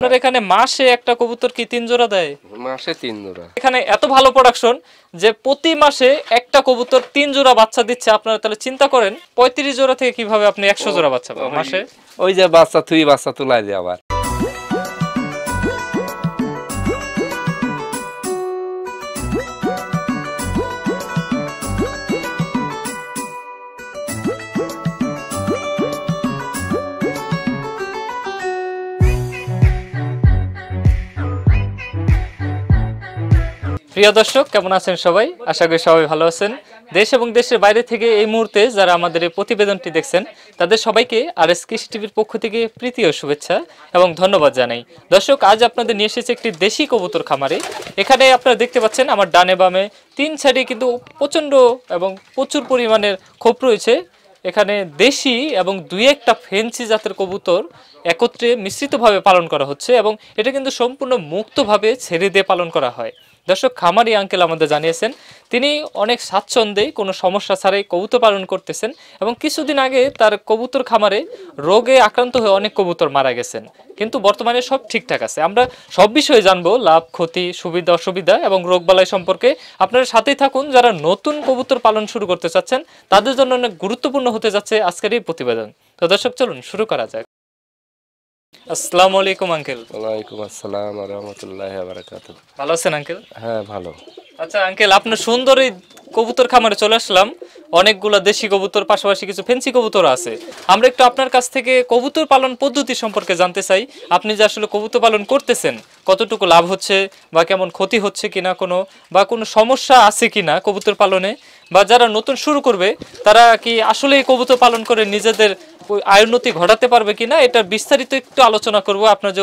আপনার এখানে মাসে একটা কবুতর কি 3 জোড়া দেয়? মাসে 3 জোড়া। এখানে এত ভালো প্রোডাকশন যে প্রতি মাসে একটা কবুতর 3 জোড়া বাচ্চা দিচ্ছে। আপনারা তাহলে চিন্তা করেন 35 জোড়া থেকে কিভাবে আপনি 100 জোড়া বাচ্চা পাবেন মাসে? ওই যে বাচ্চা তুলাই দিয়ে আবার। প্রিয় দর্শক, কেমন আছেন সবাই? আশা করি সবাই ভালো আছেন। দেশ এবং দেশের বাইরে থেকে এই মুহূর্তে যারা আমাদের এই প্রতিবেদনটি দেখছেন তাদের সবাইকে আরএস কৃষি টিভির পক্ষ থেকে প্রীতি ও শুভেচ্ছা এবং ধন্যবাদ জানাই। দর্শক, আজ আপনাদের নিয়ে এসেছে একটি দেশি কবুতর খামারে। এখানে আপনারা দেখতে পাচ্ছেন আমার ডানে বামে 3 সাইডে কিন্তু প্রচণ্ড এবং প্রচুর পরিমাণের খোপ রয়েছে। এখানে দেশি এবং 2-1টা ফেন্সি জাতের কবুতর একত্রে মিশ্রিতভাবে পালন করা হচ্ছে এবং এটা কিন্তু সম্পূর্ণ মুক্তভাবে ছেড়ে দিয়ে পালন করা হয়। দর্শক, খামারি আঙ্কেল আমাদের জানিয়েছেন তিনি অনেক স্বাচ্ছন্দ্যে কোনো সমস্যা ছাড়াই কবুতর পালন করতেছেন এবং কিছুদিন আগে তার কবুতর খামারে রোগে আক্রান্ত হয়ে অনেক কবুতর মারা গেছেন, কিন্তু বর্তমানে সব ঠিকঠাক আছে। আমরা সব বিষয়ে জানবো, লাভ ক্ষতি, সুবিধা অসুবিধা এবং রোগবালাই সম্পর্কে। আপনারা সাথেই থাকুন। যারা নতুন কবুতর পালন শুরু করতে চাচ্ছেন তাদের জন্য অনেক গুরুত্বপূর্ণ হতে যাচ্ছে আজকের এই প্রতিবেদন। তো দর্শক, চলুন শুরু করা যাক। আসসালামু আলাইকুম আঙ্কেল। ওয়ালাইকুম আসসালাম ওয়া রাহমাতুল্লাহি ওয়া বারাকাতুহু। ভালো আছেন আঙ্কেল? হ্যাঁ, ভালো। আচ্ছা আঙ্কেল, আপনার সুন্দর এই কবুতর খামারে চলে আসলাম। অনেকগুলো দেশি কবুতর, পাশাপাশি কিছু ফেন্সি কবুতর আছে। আমরা একটু আপনার কাছ থেকে কবুতর পালন পদ্ধতি সম্পর্কে জানতে চাই। আপনি যে আসলে কবুতর পালন করতেছেন কতটুকু লাভ হচ্ছে বা কেমন ক্ষতি হচ্ছে কিনা, কোনো সমস্যা আছে কিনা কবুতর পালনে, বা যারা নতুন শুরু করবে তারা কি আসলে এই কবুতর পালন করে নিজেদের আয়োন্নতি ঘটাতে পারবে কিনা, এটা বিস্তারিত একটু আলোচনা করব। আপনার যে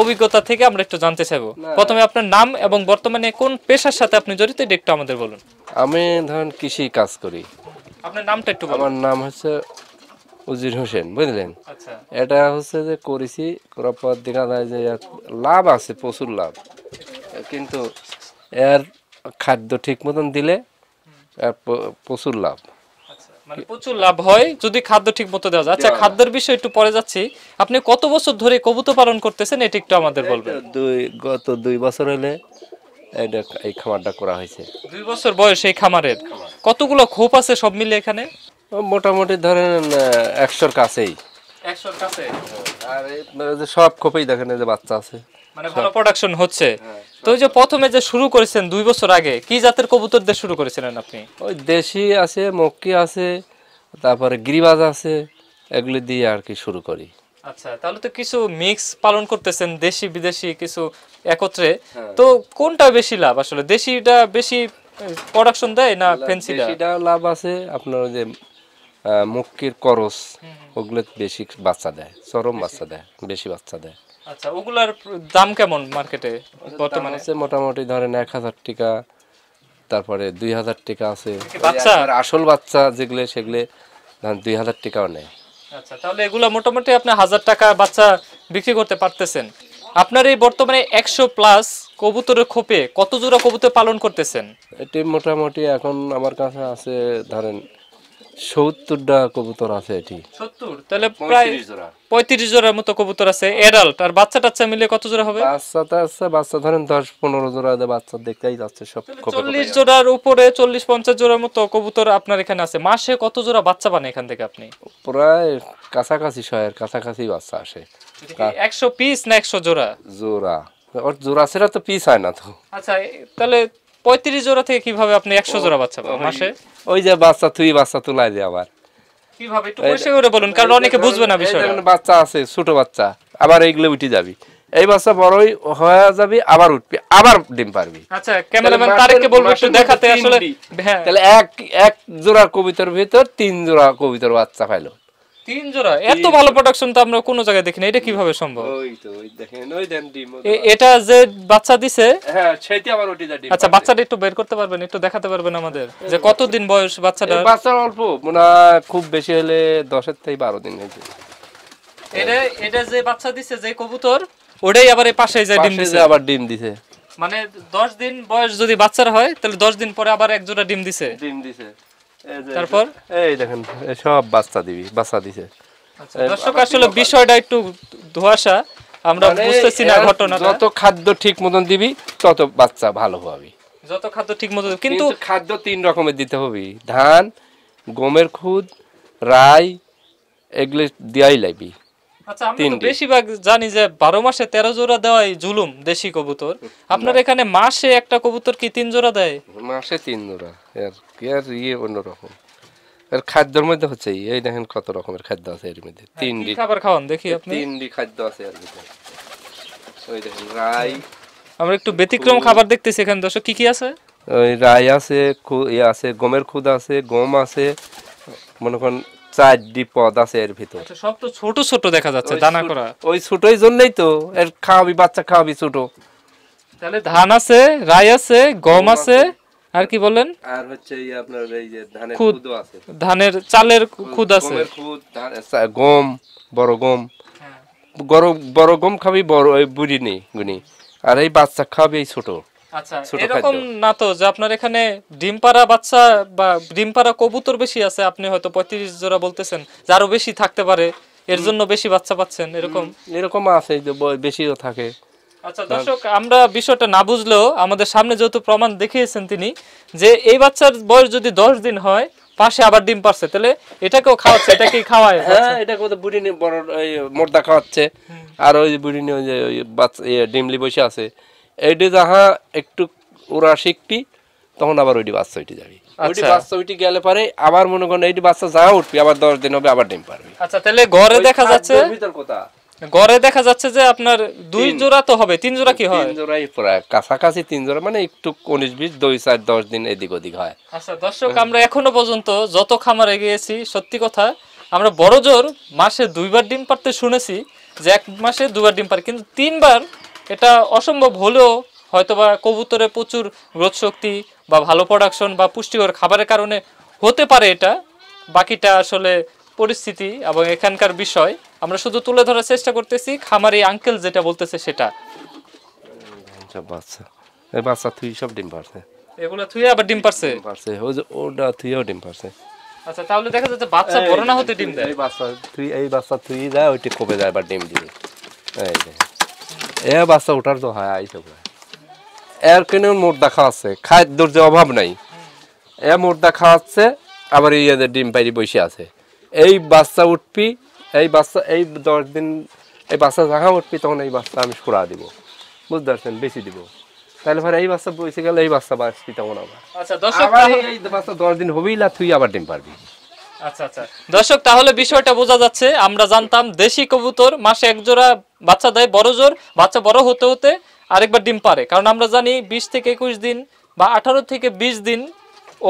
অভিজ্ঞতা থেকে আমরা একটু জানতে চাইবো। প্রথমে আপনার নাম এবং বর্তমানে কোন পেশার সাথে আপনি জড়িত এটা একটু আমাদের বলুন। আমি ধরেন কৃষি কাজ করি। আপনার নামটা একটু বলুন। আমার নাম হচ্ছে উজির হোসেন, বুঝলেন? আচ্ছা, এটা হচ্ছে যে করেছি, করার পর দেখা যায় যে লাভ আছে, প্রচুর লাভ, কিন্তু এর খাদ্য ঠিক মতন দিলে প্রচুর লাভ। মানে প্রচুর লাভ হয় যদি খাদ্য ঠিক মতো দেওয়া যায়। আচ্ছা, খাদ্যের বিষয় একটু পরে যাচ্ছি। আপনি কত বছর ধরে কবুতর পালন করতেছেন এটা একটু আমাদের বলবেন। গত 2 বছর হলে এই খামারটা করা হয়েছে। 2 বছর বয়স এই খামারের। কতগুলো খোপ আছে সব মিলে এখানে? মোটামুটি ধরেন 100-র কাছেই। 100-র কাছে। আর এই সব খোপেই দেখেন যে বাচ্চা আছে, মানে ভালো প্রোডাকশন হচ্ছে। তো ওই যে প্রথমে যে শুরু করেছেন 2 বছর আগে, কি জাতের কবুতর দিয়ে শুরু করেছিলেন আপনি? ওই দেশি আছে, মক্কি আছে, তারপরে গিরিবাজ আছে, এগুলি দিয়ে আর কি শুরু করি। আচ্ছা, তাহলে তো কিছু মিক্স পালন করতেছেন, দেশি বিদেশি কিছু একত্রে। তো কোনটা বেশি লাভ আসলে? দেশিটা বেশি প্রোডাকশন দেয় না ফেন্সিটা? দেশিটা লাভ আছে। আপনার যে মক্কির করস, ওগুলো বেশি বাচ্চা দেয়, চরম বাচ্চা দেয়, বেশি বাচ্চা দেয়। আচ্ছা, ওগুলার দাম কেমন মার্কেটে বর্তমানে? মোটামুটি ধরেন 1000 টাকা, তারপরে 2000 টাকা আছে। বাচ্চা আসল বাচ্চা যেগুলো সেগুলো ধরেন 2000 টাকাও নেয়। আচ্ছা, তাহলে এগুলা মোটামুটি আপনি 1000 টাকা বাচ্চা বিক্রি করতে পারতেছেন। আপনার এই বর্তমানে 100+ কবুতরের খোপে কত জোড়া কবুতর পালন করতেছেন? এটি মোটামুটি এখন আমার কাছে আছে ধরেন 70টা কবুতর আছে। এটি 70, তাহলে প্রায় 35 জোড়ার মতো কবুতর আছে এডাল্ট। আর বাচ্চা টাচ্চা মিলে কত জোড়া হবে? বাচ্চা ধরেন 10-15 জোড়া বাচ্চা দেখতেই যাচ্ছে সব। 40 জোড়ার উপরে, 40-50 জোড়ার মতো কবুতর আপনার এখানে আছে। মাসে কত জোড়া বাচ্চা পান এখান থেকে আপনি? প্রায় কাছাকাছি 100-এর কাছাকাছি বাচ্চা আসে। 100 পিস না 100 জোড়া? জোড়া। ওর জোড়া সেটা তো পিস হয় না তো। আচ্ছা, তাহলে 35 জোড়া থেকে কিভাবে আপনি 100 জোড়া বাচ্চা পান মাসে? ওই যে বাচ্চা তুলাই দিয়ে আবার। কিভাবে একটু পরিষ্কার করে বলুন, কারণ অনেকে বুঝবে না বিষয়টা। বাচ্চা আছে, ছোট বাচ্চা, আবার এইগুলো উঠে যাবি, এই বাচ্চা বড়ই হয়ে যাবি, আবার উঠবি, আবার ডিম পারবি। আচ্ছা, ক্যামেরাম্যান তারেককে বলবো একটু দেখাতে। আসলে হ্যাঁ, তাহলে এক জোড়া কবিতার ভিতর 3 জোড়া কবিতার বাচ্চা পাইলো। 3 জোড়া? এত ভালো প্রোডাকশন তো আমরা কোনো জায়গায় দেখি না। এটা কিভাবে সম্ভব? ওই তো, ওই দেখেন, ওই দেন ডিম। এটা যে বাচ্চা দিছে, হ্যাঁ, সেটা আবার উঠে যায় ডিম। আচ্ছা, বাচ্চাটা একটু বের করতে পারবেন, একটু দেখাতে পারবেন আমাদের যে কতদিন বয়স বাচ্চাটা? বাচ্চা অল্প, মানে খুব বেশি হলে 10 থেকে 12 দিন হয়েছে। এটা যে বাচ্চা দিছে যে কবুতর, ওটাই আবার এই পাশে যায় ডিম দিছে, আবার ডিম দিছে। মানে 10 দিন বয়স যদি বাচ্চার হয় তাহলে 10 দিন পরে আবার এক জোড়া ডিম দিছে। তারপর এই দেখেন সব বাচ্চা দিছে। আচ্ছা, দর্শক আসলে বিষয়টা একটু ধোঁয়াশা। আমরা মানে বুঝতেছি না এর ঘটনাটা। যত খাদ্য ঠিক মতন দিবি তত বাচ্চা ভালো হবে। যত খাদ্য ঠিক মতো, কিন্তু কিন্তু খাদ্য 3 রকমের দিতে হবে, ধান, গমের খুদ, রাই, এগুলো দিয়াই লাগবে। আচ্ছা, আমরা তো বেশিরভাগ জানি যে 12 মাসে 13 জোড়া দেওয়াই জুলুম দেশি কবুতর। আপনার এখানে মাসে একটা কবুতর কি 3 জোড়া দেয়? মাসে 3 জোড়া। এর অন্যরকম। এর খাদ্যের মধ্যে হচ্ছে এই দেখেন কত রকমের খাদ্য আছে এর মধ্যে। কি 3 খাবার খাওয়ান দেখি আপনি? 3 খাদ্য আছে এর ভিতরে। ওই দেখেন রাই, আমরা একটু ব্যতিক্রম খাবার দেখতেছি এখানে দর্শক, কি কি আছে? ওই রাই আছে, আছে, গমের খুদ আছে, গম আছে, মনে করেন 4টি পদ আছে এর ভিতর। আচ্ছা, সব তো ছোট ছোট দেখা যাচ্ছে দানা করা। ওই ছোটই জন্যই তো এর খাওয়াবি, বাচ্চা খাওয়াবি ছোট। তাহলে ধান আছে, রাই আছে, গম আছে, আর কি বলেন? আর হচ্ছে আপনার এই যে ধানের খুদও আছে। ধানের চালের খুদ আছে। গমের খুদ, গম, বড় গম, বড় গম খাবি, বড় ওই বুড়ি নেই গুনি। আর এই বাচ্চা খাবি এই ছোট। আচ্ছা, এরকম না তো যে আপনার এখানে ডিম পাড়া বাচ্চা বা ডিম পাড়া কবুতর বেশি আছে, আপনি হয়তো 35 জোড়া বলতেছেন, যে আরো বেশি থাকতে পারে, এর জন্য বেশি বাচ্চা পাচ্ছেন, এরকম আছে যে বেশিও থাকে। আচ্ছা দর্শক, আমরা বিষয়টা না বুঝলেও আমাদের সামনে যেহেতু প্রমাণ দেখিয়েছেন তিনি, যে এই বাচ্চার বয়স যদি 10 দিন হয়, পাশে আবার ডিম পারছে, তাহলে এটাকেও খাওয়াচ্ছে, এটাকেই খাওয়ায়? হ্যাঁ, এটা কত বুড়ি নি বড় এই মোর্দা খাওয়াচ্ছে। আর ওই বুড়ি নি ওই যে বাচ্চা ডিমলি বসে আছে, এইটি যাহা একটু ওরা শিখতি তখন আবার ওইটি বাচ্চা উঠে যাবে। ওইটি বাচ্চা উঠে গেলে পারে আবার মনে করেন এইটি বাচ্চা যাহা উঠবি, আবার 10 দিন হবে আবার ডিম পারবে। আচ্ছা, তাহলে ঘরে দেখা যাচ্ছে, ভিতর কথা গড়ে দেখা যাচ্ছে যে আপনার 2 জোড়া তো হবে, 3 জোড়া কি হয়? 3 জোড়াই প্রায় কাছাকাছি 3 জোড়া, মানে একটু 19-20, 2-4-10 দিন এদিক ওদিক হয়। আচ্ছা দর্শক, আমরা এখনো পর্যন্ত যত খামারে গিয়েছি, সত্যি কথা আমরা বড় জোর মাসে 2 বার ডিম পারতে শুনেছি, যে 1 মাসে 2 বার ডিম পারে, কিন্তু 3 বার এটা অসম্ভব হলেও হয়তোবা কবুতরের প্রচুর গ্রোথ শক্তি বা ভালো প্রোডাকশন বা পুষ্টিকর খাবারের কারণে হতে পারে এটা। বাকিটা আসলে পরিস্থিতি এবং এখানকার বিষয়, আমরা শুধু তুলে ধরার চেষ্টা করতেছি, খামারি আঙ্কেল যেটা বলতেছে সেটা। বাচ্চা এই বাচ্চা তুই সব ডিম পারছে, এগুলো থুয়ে আবার ডিম পারছে। ওই যে ওটা তুইও ডিম পারছে। আচ্ছা, তাহলে দেখা যাচ্ছে বাচ্চা বড় না হতে ডিম দেয়। এই বাচ্চা তুই যায় ওইটি কবে যায় আবার ডিম দিয়ে। এই যে এ বাচ্চা ওঠার তো হয় আইসব এর কেন মোর্দা খাওয়াচ্ছে, খাদ্যর যে অভাব নাই, এ মোর্দা খাওয়াচ্ছে, আবার এই ডিম পাইরি বসে আছে। এই বাচ্চা উঠবি, এই বাচ্চা এই 10 দিন এই বাচ্চা যাহা উঠবি তখন এই বাচ্চা আমি সরা দিব, বুঝতে পারছেন, বেশি দিব। তাহলে পরে এই বাচ্চা বসে গেলে এই বাচ্চা বাঁচবি তখন আবার। আচ্ছা দর্শক, এই বাচ্চা 10 দিন হবেই না, তুই আবার ডিম পারবি। আচ্ছা আচ্ছা দর্শক, তাহলে বিষয়টা বোঝা যাচ্ছে। আমরা জানতাম দেশি কবুতর মাসে 1 জোড়া বাচ্চা দেয়, বড় জোর বাচ্চা বড় হতে হতে আরেকবার ডিম পারে, কারণ আমরা জানি 20 থেকে 21 দিন বা 18 থেকে 20 দিন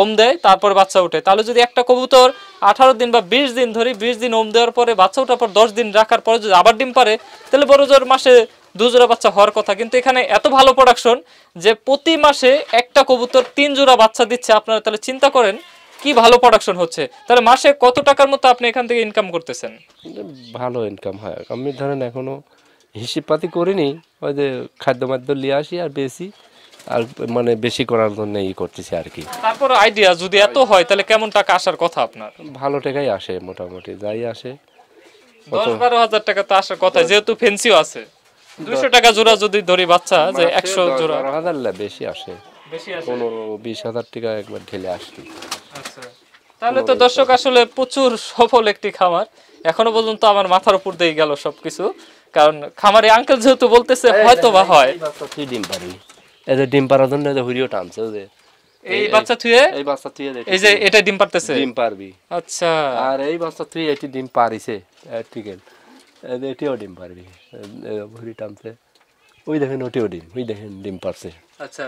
ওম দেয়, তারপর বাচ্চা ওঠে। তাহলে যদি একটা কবুতর 18 দিন বা 20 দিন ধরে, 20 দিন ওম দেওয়ার পরে বাচ্চা ওঠার পর 10 দিন রাখার পরে যদি আবার ডিম পারে, তাহলে বড় জোর মাসে 2 জোড়া বাচ্চা হওয়ার কথা। কিন্তু এখানে এত ভালো প্রোডাকশন যে প্রতি মাসে একটা কবুতর 3 জোড়া বাচ্চা দিচ্ছে। আপনারা তাহলে চিন্তা করেন কি ভালো প্রোডাকশন হচ্ছে। তাহলে মাসে কত টাকার মতো আপনি এখান থেকে ইনকাম করতেছেন? ভালো ইনকাম হয়। আমি ধরেন এখনো হিসেব পাতি করিনি, ওই যে খাদ্য মাদ্য নিয়ে আসি আর বেশি, আর মানে বেশি করার জন্য ই করতেছি আর কি। তারপর আইডিয়া যদি এত হয় তাহলে কেমন টাকা আসার কথা আপনার? ভালো টাকাই আসে, মোটামুটি যাই আসে 10-12 হাজার টাকা তো আসার কথা, যেহেতু ফেন্সিও আছে। 200 টাকা জোড়া যদি ধরি বাচ্চা, যে 100 জোড়া, 12,000 বেশি আসে, বেশি আসে, 15-20 হাজার টাকা একবার ঢেলে আসে। আচ্ছা, তাহলে তো দর্শক আসলে প্রচুর সফল একটি খামার। এখনো পর্যন্ত আমার মাথার উপর দিয়ে গেল সবকিছু, কারণ খামারি আঙ্কেল যেহেতু বলতেছে হয়তো বা হয়। তুই ডিম পারবি, এই যে ডিম পারার জন্য হুড়িও টানছে, যে এই বাচ্চা থুয়ে, এই বাচ্চা তুই এই যে এটা ডিম পারতেছে, ডিম পারবি। আচ্ছা, আর এই বাচ্চা তুই এটি ডিম পারিছে, ঠিক আছে, এটিও ডিম পারবি, হুড়ি টানছে, ওই দেখেন ওটিও ডিম, ওই দেখেন ডিম পারছে। আচ্ছা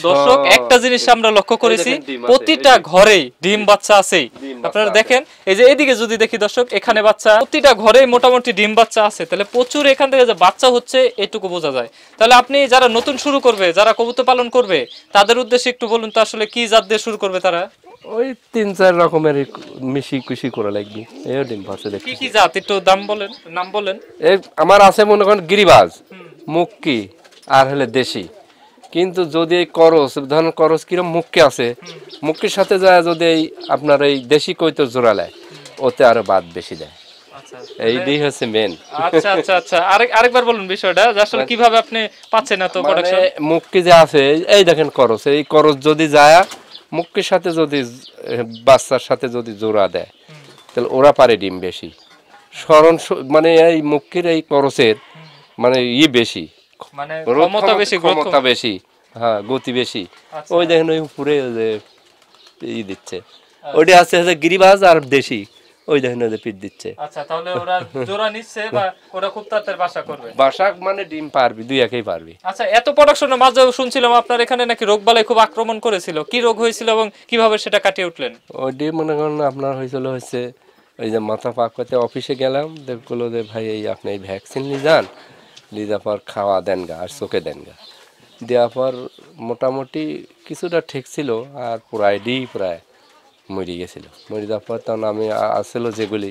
দর্শক, একটা জিনিস আমরা লক্ষ্য করেছি, প্রতিটা ঘরেই ডিম বাচ্চা আছেই। আপনারা দেখেন, এই যে এদিকে যদি দেখি দর্শক, এখানে বাচ্চা, প্রতিটা ঘরেই মোটামুটি ডিম বাচ্চা আছে। তাহলে প্রচুর এখান থেকে যে বাচ্চা হচ্ছে এটুকু বোঝা যায়। তাহলে আপনি যারা নতুন শুরু করবে, যারা কবুতর পালন করবে, তাদের উদ্দেশ্যে একটু বলুন তো আসলে কি জাত দিয়ে শুরু করবে তারা? ওই 3-4 রকমের মিশি কুশি করা লাগবে। এই ডিম পারছে, কি কি জাত একটু নাম বলেন। এই আমার আছে মনে করেন গিরিবাজ, মুক্কি, আর হলে দেশি। কিন্তু যদি এই করস, ধরেন করস কিরম মুক্কি আছে, মুক্কির সাথে যায় যদি এই আপনার এই দেশি কইতো জোড়া নেয়, ওতে আরো বাদ বেশি দেয়। আচ্ছা এইটাই হচ্ছে মেন। আচ্ছা আচ্ছা আচ্ছা আরেকবার বলুন বিষয়টা যে আসলে কিভাবে আপনি পাচ্ছেন এত মানে প্রোডাকশন। মুক্কি যে আছে, এই দেখেন করস, এই করস যদি যায় মুক্কির সাথে যদি বাচ্চার সাথে যদি জোড়া দেয়, তাহলে ওরা পারে ডিম বেশি। মানে এই মুক্কির এই করসের মানে বেশি, মানে রোধ ক্ষমতা বেশি, গ্রোথ ক্ষমতা বেশি, হ্যাঁ গতি বেশি। আচ্ছা। ওই দেখেন ওই উপরে যে দিচ্ছে, ওইটা আছে হচ্ছে গিরিবাজ আর দেশি, ওই দেখেন ওই যে পিট দিচ্ছে। আচ্ছা তাহলে ওরা জোড়া নিচ্ছে বা ওরা খুব তাড়াতাড়ি বাসা করবে। বাসা মানে ডিম পারবি, দুই একেই পারবি। আচ্ছা এত প্রোডাকশনের মাঝে শুনছিলাম আপনার এখানে নাকি রোগবালাই খুব আক্রমণ করেছিল, কি রোগ হয়েছিল এবং কিভাবে সেটা কাটিয়ে উঠলেন? ওই ডিম মনে করেন আপনার হচ্ছে ওই যে মাথা পাক করতে অফিসে গেলাম, দেখলো যে ভাই এই আপনি এই ভ্যাকসিন নিয়ে যান, নিয়ে যাওয়ার পর খাওয়া দেন গা আর চোখে দেন গা, দেওয়ার পর মোটামুটি কিছুটা ঠিক ছিল, আর প্রায় মরে গেছিল। মরে যাওয়ার পর তখন আমি আসছিল যেগুলি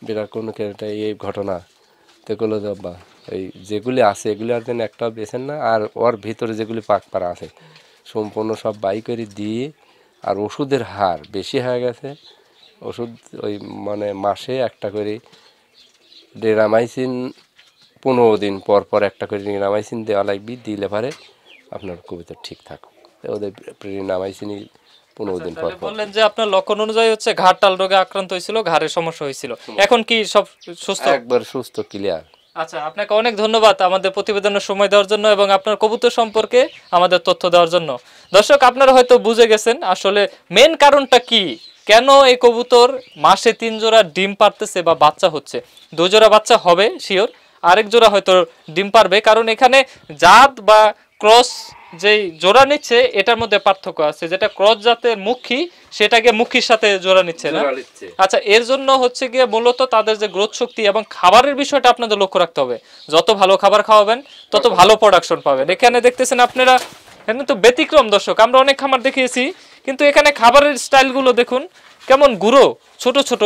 বিরাট কোনো একটা এই ঘটনা, দেখলো যে বা এই যেগুলি আছে এগুলি আর যেন একটাও বেছেন না, আর ওর ভিতরে যেগুলি পাক পাড়া আছে সম্পূর্ণ সব বাই করে দিয়ে, আর ওষুধের হার বেশি হয়ে গেছে। ওষুধ ওই মানে মাসে একটা করে ডেরামাইসিন 15 দিন পর পর একটা করে রিনামাইসিন দেওয়া লাগবে, দিলে পারে আপনার কবিতা ঠিক থাকুক। ওদের রিনামাইসিনই 15 দিন পর পর। বললেন যে আপনার লক্ষণ অনুযায়ী হচ্ছে ঘাড় টাল রোগে আক্রান্ত হয়েছিল, ঘাড়ের সমস্যা হয়েছিল, এখন কি সব সুস্থ? একবার সুস্থ, ক্লিয়ার। আচ্ছা আপনাকে অনেক ধন্যবাদ আমাদের প্রতিবেদনের সময় দেওয়ার জন্য এবং আপনার কবুতর সম্পর্কে আমাদের তথ্য দেওয়ার জন্য। দর্শক আপনারা হয়তো বুঝে গেছেন আসলে মেন কারণটা কি, কেন এই কবুতর মাসে 3 জোড়া ডিম পারতেছে বা বাচ্চা হচ্ছে। 2 জোড়া বাচ্চা হবে শিওর, আরেক জোড়া হয়তো ডিম পারবে, কারণ এখানে জাত বা ক্রস যেই জোড়া নিচ্ছে এটার মধ্যে পার্থক্য আছে। যেটা ক্রস জাতের মুখী সেটাকে মুখীর সাথে জোড়া নিচ্ছে না। আচ্ছা এর জন্য হচ্ছে গিয়ে মূলত তাদের যে গ্রোথ শক্তি এবং খাবারের বিষয়টা আপনাদের লক্ষ্য রাখতে হবে। যত ভালো খাবার খাওয়াবেন তত ভালো প্রোডাকশন পাবেন। এখানে দেখতেছেন আপনারা, এখানে তো ব্যতিক্রম দর্শক, আমরা অনেক খামার দেখিয়েছি কিন্তু এখানে খাবারের স্টাইলগুলো দেখুন কেমন গুঁড়ো ছোট ছোট,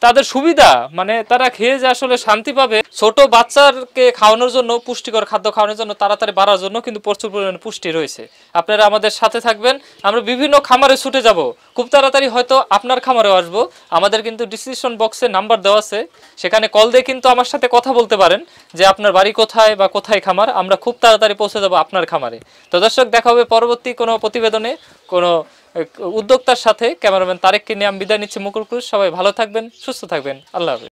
তাদের সুবিধা মানে তারা খেয়ে যে আসলে শান্তি পাবে। ছোট বাচ্চাকে খাওয়ানোর জন্য, পুষ্টিকর খাদ্য খাওয়ানোর জন্য, তাড়াতাড়ি বাড়ার জন্য কিন্তু প্রচুর পরিমাণে পুষ্টি রয়েছে। আপনারা আমাদের সাথে থাকবেন, আমরা বিভিন্ন খামারে ছুটে যাব, খুব তাড়াতাড়ি হয়তো আপনার খামারেও আসবো। আমাদের কিন্তু ডিসক্রিপশন বক্সে নাম্বার দেওয়া আছে, সেখানে কল দিয়ে কিন্তু আমার সাথে কথা বলতে পারেন যে আপনার বাড়ি কোথায় বা কোথায় খামার, আমরা খুব তাড়াতাড়ি পৌঁছে যাবো আপনার খামারে। তো দর্শক দেখা হবে পরবর্তী কোনো প্রতিবেদনে কোনো উদ্যোক্তার সাথে। ক্যামেরাম্যান তারেককে নিয়ে আমি বিদায় নিচ্ছি, মুকুল ক্রুজ। সবাই ভালো থাকবেন, সুস্থ থাকবেন, আল্লাহ হাফেজ।